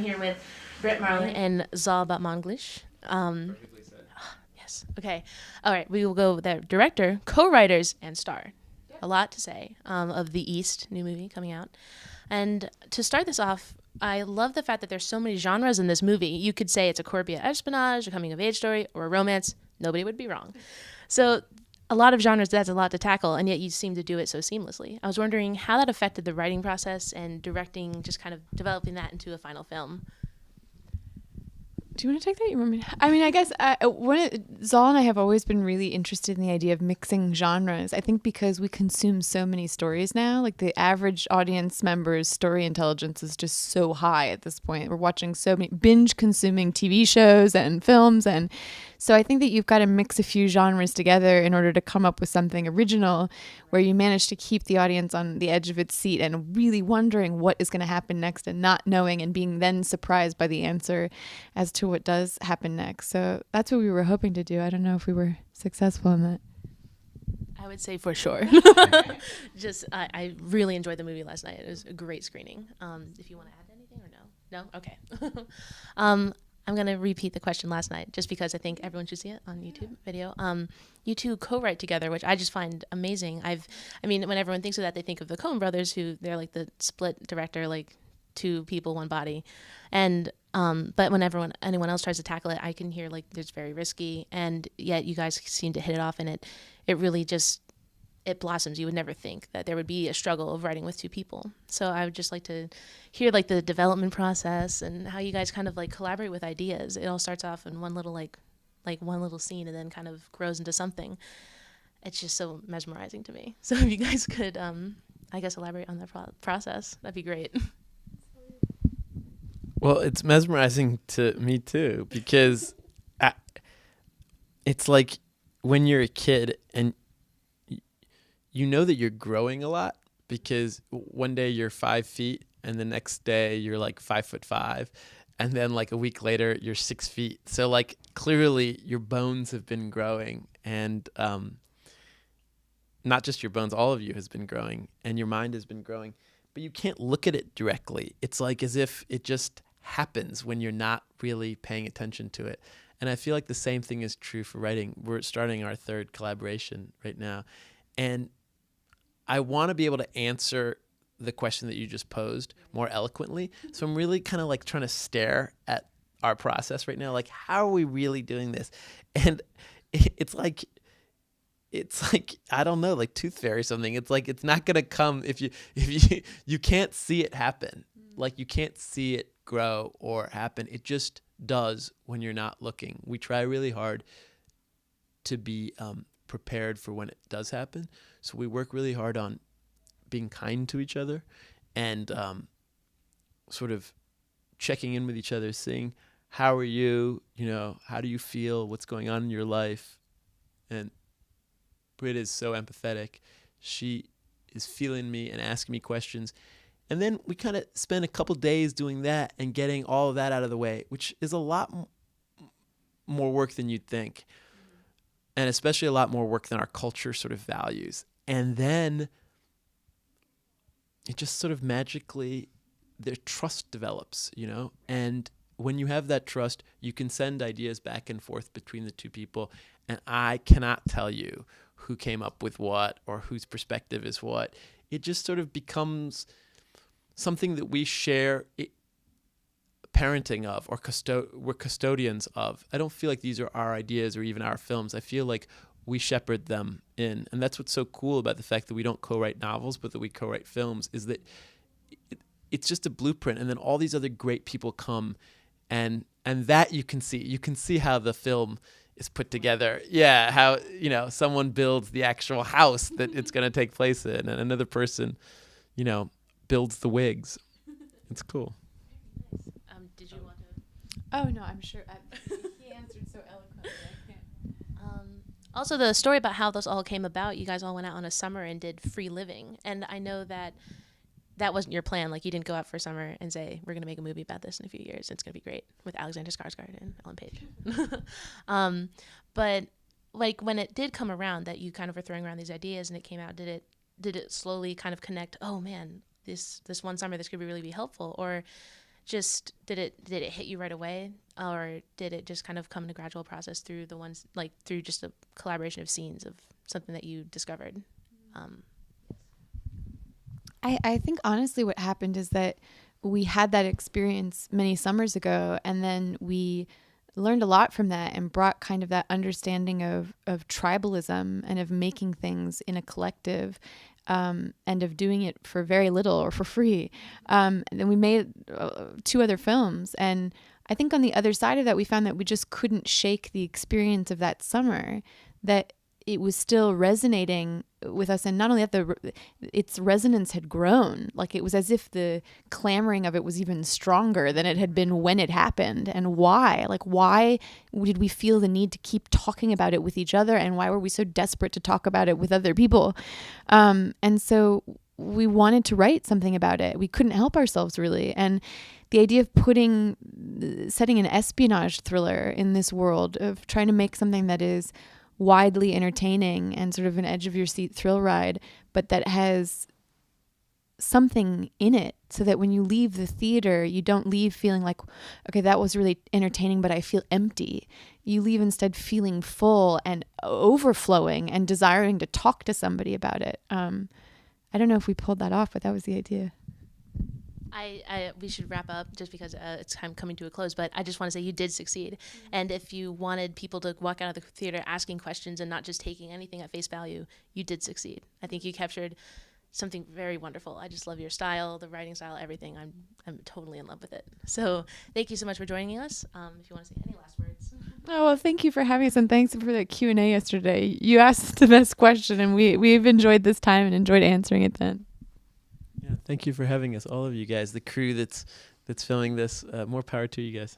I'm here with Brit Marling and Zal Batmanglij. Perfectly said. Yes. Okay. All right. We will go with the director, co-writers, and star. A lot to say of The East, new movie coming out. And to start this off, I love the fact that there's so many genres in this movie. You could say it's a Corbia espionage, a coming-of-age story, or a romance. Nobody would be wrong. So a lot of genres, that's a lot to tackle, and yet you seem to do it so seamlessly. I was wondering how that affected the writing process and directing, just kind of developing that into a final film. Do you want to take that? You want me to? I mean, I guess Zal and I have always been really interested in the idea of mixing genres. I think because we consume so many stories now, like the average audience member's story intelligence is just so high at this point. We're watching so many binge consuming TV shows and films. And so I think that you've got to mix a few genres together in order to come up with something original where you manage to keep the audience on the edge of its seat and really wondering what is going to happen next and not knowing and being then surprised by the answer as to what does happen next. So that's what we were hoping to do. I don't know if we were successful in that. I would say for sure. I really enjoyed the movie last night. It was a great screening. If you want to add anything or no? No? Okay. I'm going to repeat the question last night just because I think everyone should see it on YouTube video. You two co-write together, which I just find amazing. I mean, when everyone thinks of that, they think of the Coen brothers, who they're like the split director, like two people, one body. And but when anyone else tries to tackle it, I can hear like it's very risky, and yet you guys seem to hit it off, and it really just it blossoms. You would never think that there would be a struggle of writing with two people. So I would just like to hear like the development process and how you guys kind of like collaborate with ideas. It all starts off in one little like one little scene and then kind of grows into something. It's just so mesmerizing to me. So if you guys could, I guess, elaborate on that process, that'd be great. Well, it's mesmerizing to me too, because it's like when you're a kid and you know that you're growing a lot, because one day you're 5 feet and the next day you're like 5'5", and then like a week later you're 6 feet. So like clearly your bones have been growing, and not just your bones, all of you has been growing, and your mind has been growing, but you can't look at it directly. It's like as if it just happens when you're not really paying attention to it. And I feel like the same thing is true for writing. We're starting our third collaboration right now, and I want to be able to answer the question that you just posed more eloquently. So I'm really kind of like trying to stare at our process right now. Like, how are we really doing this? And it's like, I don't know, like Tooth Fairy or something. It's like, it's not going to come if you can't see it happen. Like you can't see it grow or happen. It just does when you're not looking. We try really hard to be prepared for when it does happen. So we work really hard on being kind to each other and sort of checking in with each other, seeing how are you, how do you feel, what's going on in your life. And Brit is so empathetic. She is feeling me and asking me questions. And then we kind of spend a couple days doing that and getting all of that out of the way, which is a lot more work than you'd think. And especially a lot more work than our culture sort of values. And then it just sort of magically, their trust develops, And when you have that trust, you can send ideas back and forth between the two people. And I cannot tell you who came up with what or whose perspective is what. It just sort of becomes something that we share parenting of, or we're custodians of. I don't feel like these are our ideas or even our films. I feel like we shepherd them in. And that's what's so cool about the fact that we don't co-write novels, but that we co-write films, is that it's just a blueprint. And then all these other great people come, and that you can see. You can see how the film is put together. Yeah, how, someone builds the actual house that it's going to take place in, and another person, builds the wigs. It's cool. Did you want to? Oh, no, I'm sure. He answered so eloquently. I can't. Also, the story about how this all came about, you guys all went out on a summer and did free living. And I know that wasn't your plan. Like, you didn't go out for summer and say, we're going to make a movie about this in a few years. It's going to be great with Alexander Skarsgård and Ellen Page. But, like, when it did come around that you kind of were throwing around these ideas and it came out, did it slowly kind of connect, oh, man, this one summer, this could really be helpful? Or just did it hit you right away, or did it just kind of come in a gradual process through the ones like through just a collaboration of scenes of something that you discovered? I think honestly what happened is that we had that experience many summers ago, and then we learned a lot from that and brought kind of that understanding of tribalism and of making things in a collective, and of doing it for very little or for free. And then we made 2 other films, and I think on the other side of that, we found that we just couldn't shake the experience of that summer, that it was still resonating with us. And not only that, its resonance had grown. Like it was as if the clamoring of it was even stronger than it had been when it happened. And why? Like, why did we feel the need to keep talking about it with each other? And why were we so desperate to talk about it with other people? And so we wanted to write something about it. We couldn't help ourselves, really. And the idea of setting an espionage thriller in this world, of trying to make something that is widely entertaining and sort of an edge of your seat thrill ride, but that has something in it, so that when you leave the theater, you don't leave feeling like, okay, that was really entertaining, but I feel empty. You leave instead feeling full and overflowing and desiring to talk to somebody about it. I don't know if we pulled that off, but that was the idea. We should wrap up just because it's time coming to a close, but I just want to say you did succeed. And if you wanted people to walk out of the theater asking questions and not just taking anything at face value, you did succeed. I think you captured something very wonderful. I just love your style, the writing style, everything. I'm totally in love with it. So thank you so much for joining us. If you want to say any last words. Oh, well, thank you for having us, and thanks for the Q&A yesterday. You asked the best question, and we've enjoyed this time and enjoyed answering it then. Yeah, thank you for having us, all of you guys, the crew that's filming this. More power to you guys.